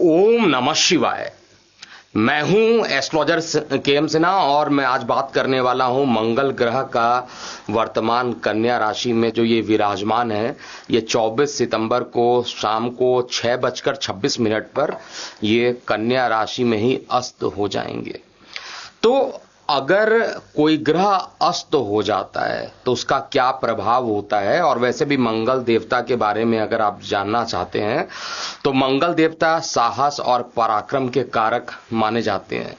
ओम नमः शिवाय। मैं हूं एस्ट्रोलॉजर के.एम. सिन्हा और मैं आज बात करने वाला हूं मंगल ग्रह का वर्तमान कन्या राशि में जो ये विराजमान है। ये 24 सितंबर को शाम को 6:26 पर ये कन्या राशि में ही अस्त हो जाएंगे। तो अगर कोई ग्रह अस्त हो जाता है तो उसका क्या प्रभाव होता है, और वैसे भी मंगल देवता के बारे में अगर आप जानना चाहते हैं तो मंगल देवता साहस और पराक्रम के कारक माने जाते हैं।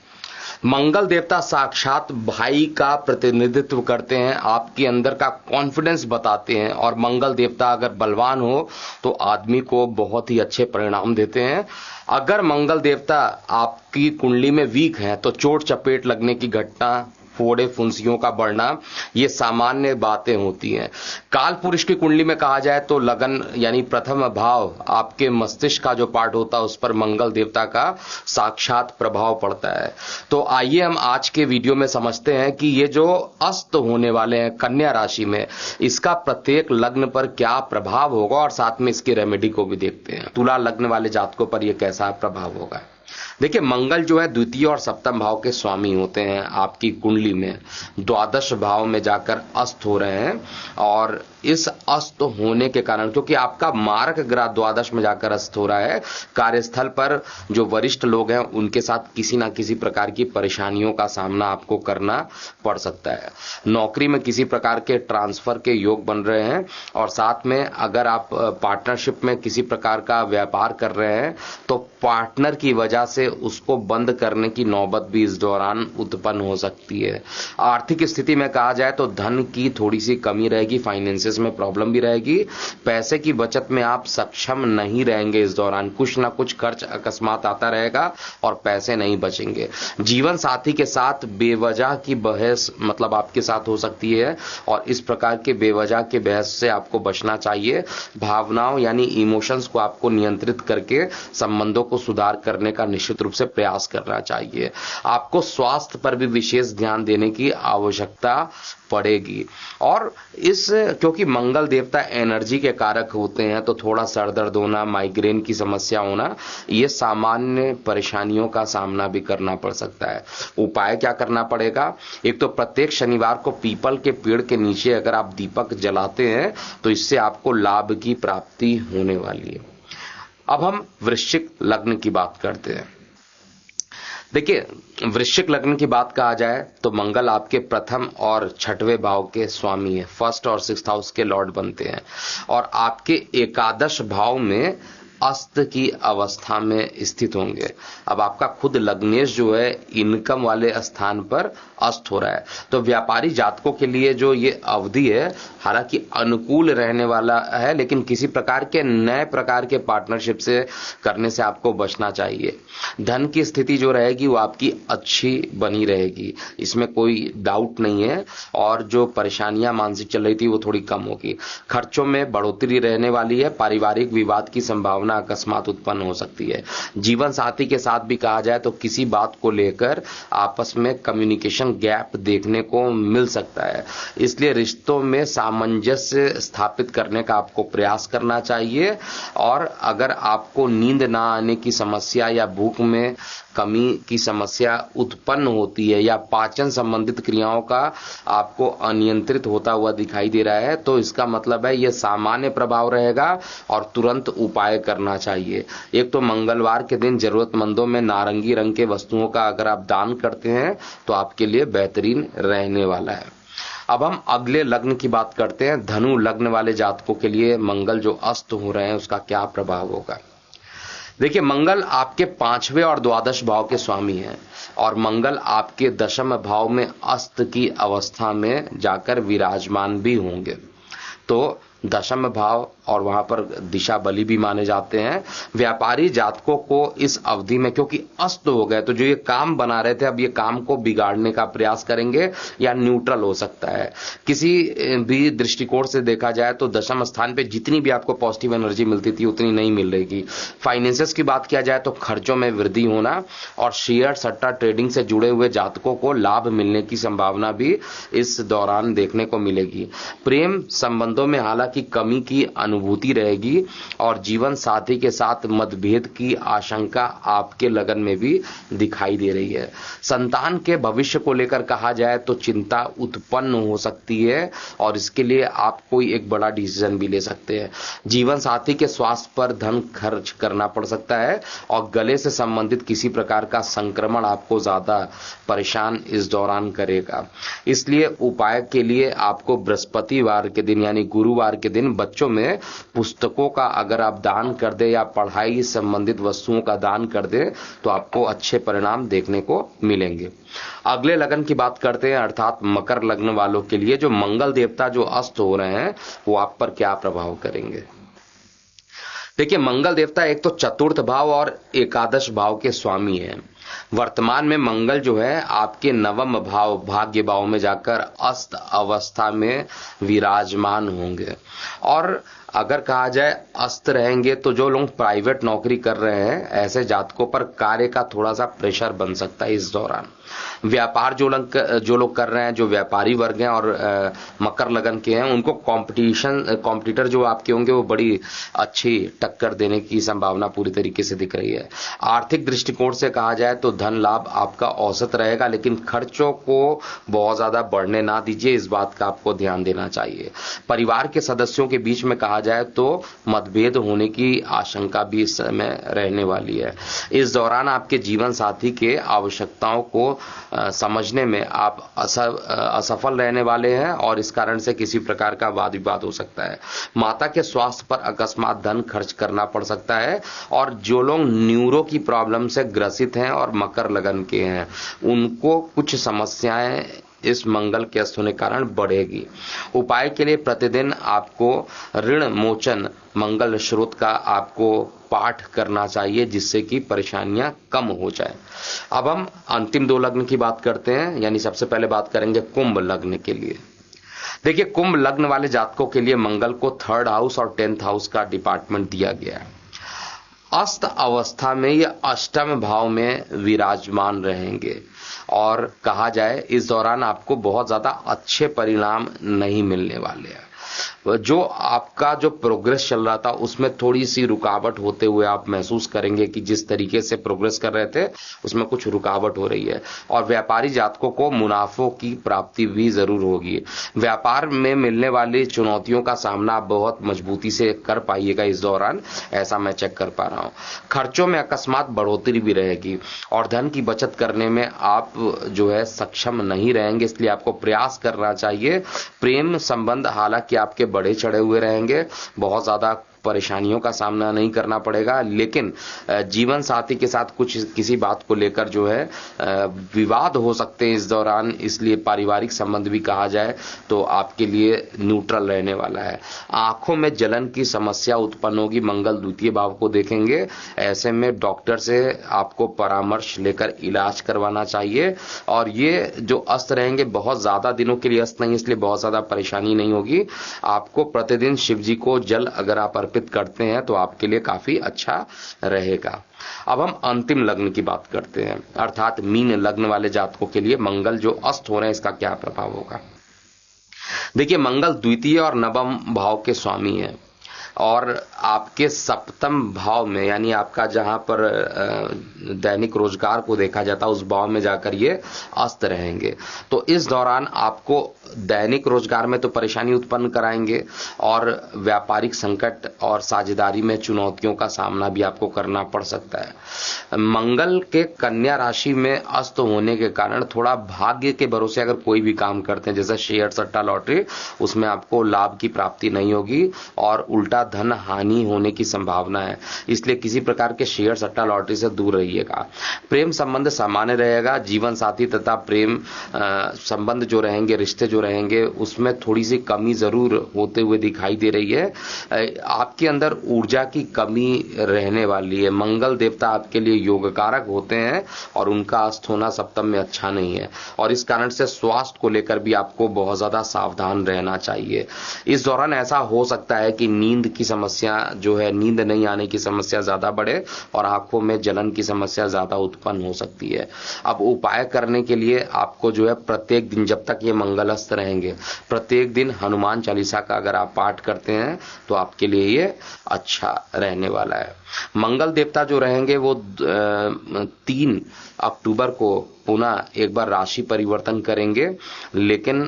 मंगल देवता साक्षात भाई का प्रतिनिधित्व करते हैं, आपके अंदर का कॉन्फिडेंस बताते हैं, और मंगल देवता अगर बलवान हो तो आदमी को बहुत ही अच्छे परिणाम देते हैं। अगर मंगल देवता आपकी कुंडली में वीक है तो चोट चपेट लगने की घटना, फोड़े फुंसियों का बढ़ना, ये सामान्य बातें होती हैं। काल पुरुष की कुंडली में कहा जाए तो लगन यानी प्रथम भाव, आपके मस्तिष्क का जो पार्ट होता है उस पर मंगल देवता का साक्षात प्रभाव पड़ता है। तो आइए हम आज के वीडियो में समझते हैं कि ये जो अस्त होने वाले हैं कन्या राशि में, इसका प्रत्येक लग्न पर क्या प्रभाव होगा, और साथ में इसकी रेमेडी को भी देखते हैं। तुला लग्न वाले जातकों पर यह कैसा प्रभाव होगा। देखिए, मंगल जो है द्वितीय और सप्तम भाव के स्वामी होते हैं। आपकी कुंडली में द्वादश भाव में जाकर अस्त हो रहे हैं, और इस अस्त होने के कारण, क्योंकि आपका मारक ग्रह द्वादश में जाकर अस्त हो रहा है, कार्यस्थल पर जो वरिष्ठ लोग हैं उनके साथ किसी ना किसी प्रकार की परेशानियों का सामना आपको करना पड़ सकता है। नौकरी में किसी प्रकार के ट्रांसफर के योग बन रहे हैं, और साथ में अगर आप पार्टनरशिप में किसी प्रकार का व्यापार कर रहे हैं तो पार्टनर की वजह से उसको बंद करने की नौबत भी इस दौरान उत्पन्न हो सकती है। आर्थिक स्थिति में कहा जाए तो धन की थोड़ी सी कमी रहेगी, फाइनेंसेस में प्रॉब्लम भी रहेगी, पैसे की बचत में आप सक्षम नहीं रहेंगे। इस दौरान कुछ ना कुछ खर्च अकस्मात आता रहेगा और पैसे नहीं बचेंगे। जीवन साथी के साथ बेवजह की बहस मतलब आपके साथ हो सकती है, और इस प्रकार के बेवजह के बहस से आपको बचना चाहिए। भावनाओं यानी इमोशंस को आपको नियंत्रित करके संबंधों को सुधार करने का निश्चित रूप से प्रयास करना चाहिए। आपको स्वास्थ्य पर भी विशेष ध्यान देने की आवश्यकता पड़ेगी। और इस क्योंकि मंगल देवता एनर्जी के कारक होते हैं, तो थोड़ा सर दर्द होना, माइग्रेन की समस्या होना, ये सामान्य परेशानियों का सामना भी करना पड़ सकता है। उपाय क्या करना पड़ेगा? एक तो प्रत्येक शनिवार को पीपल के पेड़ के नीचे अगर आप दीपक जलाते हैं तो इससे आपको लाभ की प्राप्ति होने वाली है। अब हम वृश्चिक लग्न की बात करते हैं। देखिए, वृश्चिक लग्न की बात कहा जाए तो मंगल आपके प्रथम और छठवें भाव के स्वामी है, फर्स्ट और सिक्स्थ हाउस के लॉर्ड बनते हैं, और आपके एकादश भाव में अस्त की अवस्था में स्थित होंगे। अब आपका खुद लग्नेश जो है इनकम वाले स्थान पर अस्त हो रहा है, तो व्यापारी जातकों के लिए जो ये अवधि है हालांकि अनुकूल रहने वाला है, लेकिन किसी प्रकार के नए प्रकार के पार्टनरशिप से करने से आपको बचना चाहिए। धन की स्थिति जो रहेगी वो आपकी अच्छी बनी रहेगी, इसमें कोई डाउट नहीं है, और जो परेशानियां मानसिक चल रही थी वो थोड़ी कम होगी। खर्चों में बढ़ोतरी रहने वाली है, पारिवारिक विवाद की संभावना अकस्मात उत्पन्न हो सकती है। जीवन साथी के साथ भी कहा जाए तो किसी बात को लेकर आपस में कम्युनिकेशन गैप देखने को मिल सकता है, इसलिए रिश्तों में सामंजस्य स्थापित करने का आपको प्रयास करना चाहिए। और अगर आपको नींद ना आने की समस्या या भूख में कमी की समस्या उत्पन्न होती है, या पाचन संबंधित क्रियाओं का आपको अनियंत्रित होता हुआ दिखाई दे रहा है, तो इसका मतलब है यह सामान्य प्रभाव रहेगा और तुरंत उपाय करना चाहिए। एक तो मंगलवार के दिन जरूरतमंदों में नारंगी रंग के वस्तुओं का अगर आप दान करते हैं तो आपके लिए बेहतरीन रहने वाला है। अब हम अगले लग्न की बात करते हैं। धनु लग्न वाले जातकों के लिए मंगल जो अस्त हो रहे हैं उसका क्या प्रभाव होगा। देखिए, मंगल आपके पांचवें और द्वादश भाव के स्वामी हैं, और मंगल आपके दशम भाव में अस्त की अवस्था में जाकर विराजमान भी होंगे। तो दशम भाव और वहां पर दिशा बली भी माने जाते हैं। व्यापारी जातकों को इस अवधि में क्योंकि अस्त हो गए, तो जो ये काम बना रहे थे अब ये काम को बिगाड़ने का प्रयास करेंगे या न्यूट्रल हो सकता है। किसी भी दृष्टिकोण से देखा जाए तो दशम स्थान पे जितनी भी आपको पॉजिटिव एनर्जी मिलती थी उतनी नहीं मिल रहेगी। फाइनेंसेस की बात किया जाए तो खर्चों में वृद्धि होना, और शेयर सट्टा ट्रेडिंग से जुड़े हुए जातकों को लाभ मिलने की संभावना भी इस दौरान देखने को मिलेगी। प्रेम संबंधों में हालांकि की कमी की अनुभूति रहेगी और जीवन साथी के साथ मतभेद की आशंका आपके लगन में भी दिखाई दे रही है। संतान के भविष्य को लेकर कहा जाए तो चिंता उत्पन्न हो सकती है और इसके लिए आप कोई एक बड़ा डिसीजन भी ले सकते हैं। जीवन साथी के स्वास्थ्य पर धन खर्च करना पड़ सकता है और गले से संबंधित किसी प्रकार का संक्रमण आपको ज्यादा परेशान इस दौरान करेगा। इसलिए उपाय के लिए आपको बृहस्पतिवार के दिन यानी गुरुवार के दिन बच्चों में पुस्तकों का अगर आप दान कर दें या पढ़ाई संबंधित वस्तुओं का दान कर दें तो आपको अच्छे परिणाम देखने को मिलेंगे। अगले लगन की बात करते हैं, अर्थात मकर लग्न वालों के लिए जो मंगल देवता जो अस्त हो रहे हैं वो आप पर क्या प्रभाव करेंगे। देखिए, मंगल देवता एक तो चतुर्थ भाव और एकादश भाव के स्वामी हैं। वर्तमान में मंगल जो है आपके नवम भाव भाग्य भाव में जाकर अस्त अवस्था में विराजमान होंगे और अगर कहा जाए अस्त रहेंगे तो जो लोग प्राइवेट नौकरी कर रहे हैं ऐसे जातकों पर कार्य का थोड़ा सा प्रेशर बन सकता है इस दौरान। व्यापार जो लोग कर रहे हैं, जो व्यापारी वर्ग हैं और मकर लगन के हैं, उनको कॉम्पिटिटर जो आपके होंगे वो बड़ी अच्छी टक्कर देने की संभावना पूरी तरीके से दिख रही है। आर्थिक दृष्टिकोण से कहा जाए तो धन लाभ आपका औसत रहेगा, लेकिन खर्चों को बहुत ज्यादा बढ़ने ना दीजिए, इस बात का आपको ध्यान देना चाहिए। परिवार के सदस्यों के बीच में कहा जाए तो मतभेद होने की आशंका भी इस समय रहने वाली है। इस दौरान आपके जीवन साथी के आवश्यकताओं को समझने में आप असफल रहने वाले हैं और इस कारण से किसी प्रकार का वाद विवाद हो सकता है। माता के स्वास्थ्य पर अकस्मात धन खर्च करना पड़ सकता है और जो लोग न्यूरो की प्रॉब्लम से ग्रसित हैं और मकर लगन के हैं उनको कुछ समस्याएं इस मंगल के अस्त होने के कारण बढ़ेगी। उपाय के लिए प्रतिदिन आपको ऋण मोचन मंगल स्रोत का आपको पाठ करना चाहिए जिससे कि परेशानियां कम हो जाए। अब हम अंतिम दो लग्न की बात करते हैं, यानी सबसे पहले बात करेंगे कुंभ लग्न के लिए। देखिए, कुंभ लग्न वाले जातकों के लिए मंगल को 3rd हाउस और 10th हाउस का डिपार्टमेंट दिया गया है। अस्त अवस्था में ये अष्टम भाव में विराजमान रहेंगे और कहा जाए इस दौरान आपको बहुत ज्यादा अच्छे परिणाम नहीं मिलने वाले हैं। जो आपका जो प्रोग्रेस चल रहा था उसमें थोड़ी सी रुकावट होते हुए आप महसूस करेंगे कि जिस तरीके से प्रोग्रेस कर रहे थे उसमें कुछ रुकावट हो रही है और व्यापारी जातकों को मुनाफों की प्राप्ति भी जरूर होगी। व्यापार में मिलने वाली चुनौतियों का सामना आप बहुत मजबूती से कर पाइएगा इस दौरान, ऐसा मैं चेक कर पा रहा हूं। खर्चों में अकस्मात बढ़ोतरी भी रहेगी और धन की बचत करने में आप जो है सक्षम नहीं रहेंगे, इसलिए आपको प्रयास करना चाहिए। प्रेम संबंध हालांकि आपके बड़े चढ़े हुए रहेंगे, बहुत ज्यादा परेशानियों का सामना नहीं करना पड़ेगा, लेकिन जीवन साथी के साथ किसी बात को लेकर जो है विवाद हो सकते हैं इस दौरान, इसलिए पारिवारिक संबंध भी कहा जाए तो आपके लिए न्यूट्रल रहने वाला है। आंखों में जलन की समस्या उत्पन्न होगी, मंगल द्वितीय भाव को देखेंगे, ऐसे में डॉक्टर से आपको परामर्श लेकर इलाज करवाना चाहिए। और ये जो अस्त रहेंगे बहुत ज्यादा दिनों के लिए अस्त नहीं, इसलिए बहुत ज्यादा परेशानी नहीं होगी। आपको प्रतिदिन शिव जी को जल अगर आप अर्पित करते हैं तो आपके लिए काफी अच्छा रहेगा। अब हम अंतिम लग्न की बात करते हैं, अर्थात मीन लग्न वाले जातकों के लिए मंगल जो अस्त हो रहे हैं इसका क्या प्रभाव होगा। देखिए, मंगल द्वितीय और नवम भाव के स्वामी हैं और आपके सप्तम भाव में, यानी आपका जहां पर दैनिक रोजगार को देखा जाता है उस भाव में जाकर ये अस्त रहेंगे। तो इस दौरान आपको दैनिक रोजगार में तो परेशानी उत्पन्न कराएंगे और व्यापारिक संकट और साझेदारी में चुनौतियों का सामना भी आपको करना पड़ सकता है। मंगल के कन्या राशि में अस्त होने के कारण थोड़ा भाग्य के भरोसे अगर कोई भी काम करते हैं जैसे शेयर सट्टा लॉटरी, उसमें आपको लाभ की प्राप्ति नहीं होगी और उल्टा धन हानि होने की संभावना है, इसलिए किसी प्रकार के शेयर सट्टा लॉटरी से दूर रहिएगा। प्रेम संबंध सामान्य रहेगा, जीवन साथी तथा प्रेम संबंध जो रहेंगे, रिश्ते जो रहेंगे, उसमें थोड़ी सी कमी जरूर होते हुए दिखाई दे रही है। आपके अंदर ऊर्जा की कमी रहने वाली है। मंगल देवता आपके लिए योग कारक होते हैं और उनका अस्त होना सप्तम में अच्छा नहीं है और इस कारण से स्वास्थ्य को लेकर भी आपको बहुत ज्यादा सावधान रहना चाहिए। इस दौरान ऐसा हो सकता है कि नींद की समस्या जो है, नींद नहीं आने की समस्या ज्यादा बढ़े और आंखों में जलन की समस्या ज्यादा उत्पन्न हो सकती है। अब उपाय करने के लिए आपको जो है प्रत्येक दिन, जब तक ये मंगलस्थ रहेंगे, प्रत्येक दिन हनुमान चालीसा का अगर आप पाठ करते हैं तो आपके लिए ये अच्छा रहने वाला है। मंगल देवता जो रहेंगे वो 3 अक्टूबर को पुनः एक बार राशि परिवर्तन करेंगे, लेकिन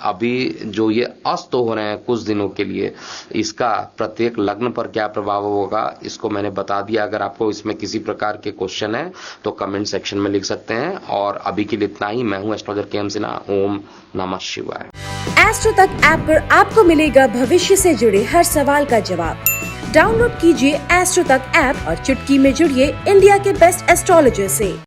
अभी जो ये अस्त हो रहे हैं कुछ दिनों के लिए, इसका प्रत्येक लग्न पर क्या प्रभाव होगा इसको मैंने बता दिया। अगर आपको इसमें किसी प्रकार के क्वेश्चन है तो कमेंट सेक्शन में लिख सकते हैं। और अभी के लिए इतना ही। मैं हूं एस्ट्रोलॉजर के.एम. सिन्हा। ओम नमः शिवाय। एस्ट्रो तक ऐप पर आपको मिलेगा भविष्य से जुड़े हर सवाल का जवाब। डाउनलोड कीजिए एस्ट्रो तक ऐप और चुटकी में जुड़िए इंडिया के बेस्ट एस्ट्रोलॉजर से।